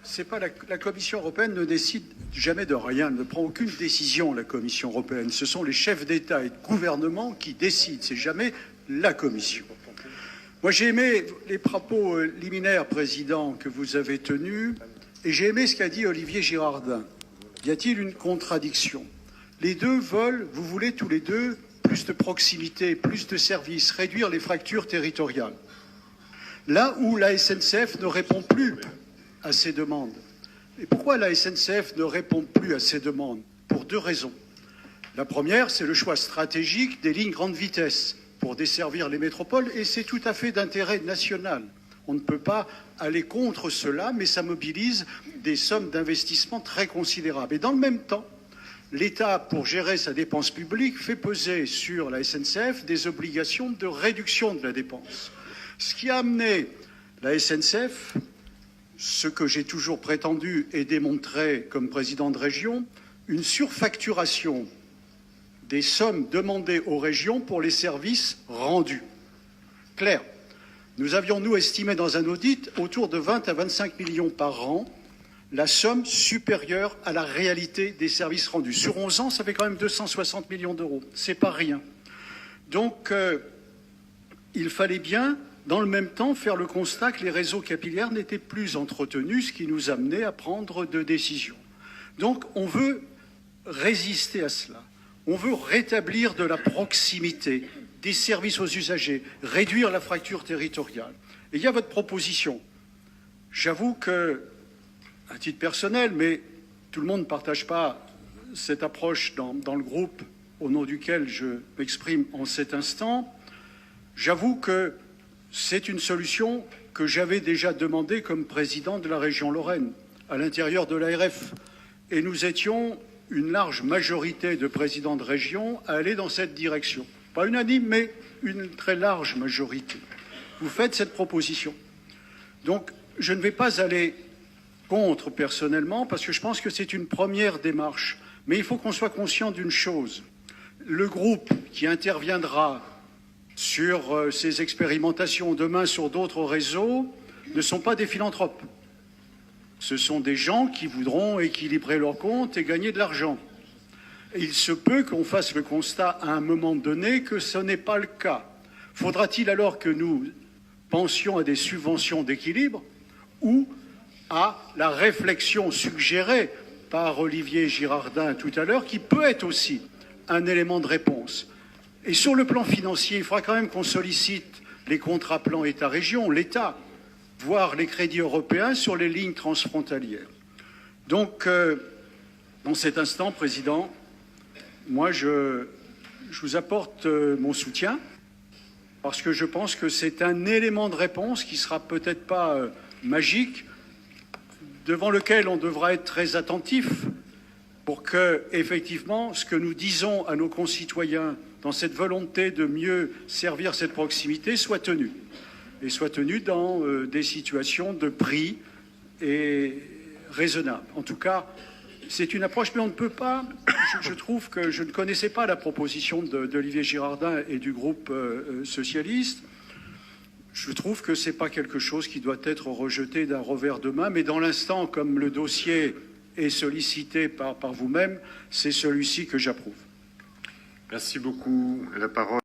C'est pas la Commission européenne ne décide jamais de rien, ne prend aucune décision, la Commission européenne. Ce sont les chefs d'État et de gouvernement qui décident, c'est jamais la Commission. Moi, j'ai aimé les propos liminaires, Président, que vous avez tenus, et j'ai aimé ce qu'a dit Olivier Girardin. Y a-t-il une contradiction? Les deux veulent, vous voulez tous les deux, plus de proximité, plus de services, réduire les fractures territoriales. Là où la SNCF ne répond plus à ces demandes. Et pourquoi la SNCF ne répond plus à ces demandes? Pour deux raisons. La première, c'est le choix stratégique des lignes grande vitesse pour desservir les métropoles, et c'est tout à fait d'intérêt national. On ne peut pas aller contre cela, mais ça mobilise des sommes d'investissement très considérables. Et dans le même temps, l'État, pour gérer sa dépense publique, fait peser sur la SNCF des obligations de réduction de la dépense. Ce qui a amené la SNCF, ce que j'ai toujours prétendu et démontré comme président de région, une surfacturation des sommes demandées aux régions pour les services rendus. Clair. Nous avions, nous, estimé dans un audit autour de 20 à 25 millions par an la somme supérieure à la réalité des services rendus. Sur 11 ans, ça fait quand même 260 millions d'euros. C'est pas rien. Donc, il fallait bien, dans le même temps, faire le constat que les réseaux capillaires n'étaient plus entretenus, ce qui nous amenait à prendre des décisions. Donc, on veut résister à cela. On veut rétablir de la proximité, des services aux usagers, réduire la fracture territoriale. Et il y a votre proposition. J'avoue que, à titre personnel, mais tout le monde ne partage pas cette approche dans le groupe au nom duquel je m'exprime en cet instant, j'avoue que c'est une solution que j'avais déjà demandée comme président de la région Lorraine, à l'intérieur de l'ARF. Et nous étions une large majorité de présidents de région à aller dans cette direction. Pas unanime, mais une très large majorité. Vous faites cette proposition. Donc, je ne vais pas aller contre personnellement, parce que je pense que c'est une première démarche. Mais il faut qu'on soit conscient d'une chose. Le groupe qui interviendra sur ces expérimentations demain sur d'autres réseaux ne sont pas des philanthropes. Ce sont des gens qui voudront équilibrer leurs comptes et gagner de l'argent. Il se peut qu'on fasse le constat à un moment donné que ce n'est pas le cas. Faudra-t-il alors que nous pensions à des subventions d'équilibre ou à la réflexion suggérée par Olivier Girardin tout à l'heure, qui peut être aussi un élément de réponse. Et sur le plan financier, il faudra quand même qu'on sollicite les contrats plans État-région, l'État, voire les crédits européens sur les lignes transfrontalières. Donc, dans cet instant, Président, moi, je vous apporte mon soutien, parce que je pense que c'est un élément de réponse qui ne sera peut-être pas magique, devant lequel on devra être très attentif pour que, effectivement, ce que nous disons à nos concitoyens dans cette volonté de mieux servir cette proximité soit tenu. Et soit tenu dans des situations de prix et raisonnables. En tout cas, c'est une approche, mais on ne peut pas, je trouve que je ne connaissais pas la proposition d'Olivier Girardin et du groupe socialiste. Je trouve que ce n'est pas quelque chose qui doit être rejeté d'un revers de main, mais dans l'instant, comme le dossier est sollicité par vous-même, c'est celui-ci que j'approuve. Merci beaucoup. La parole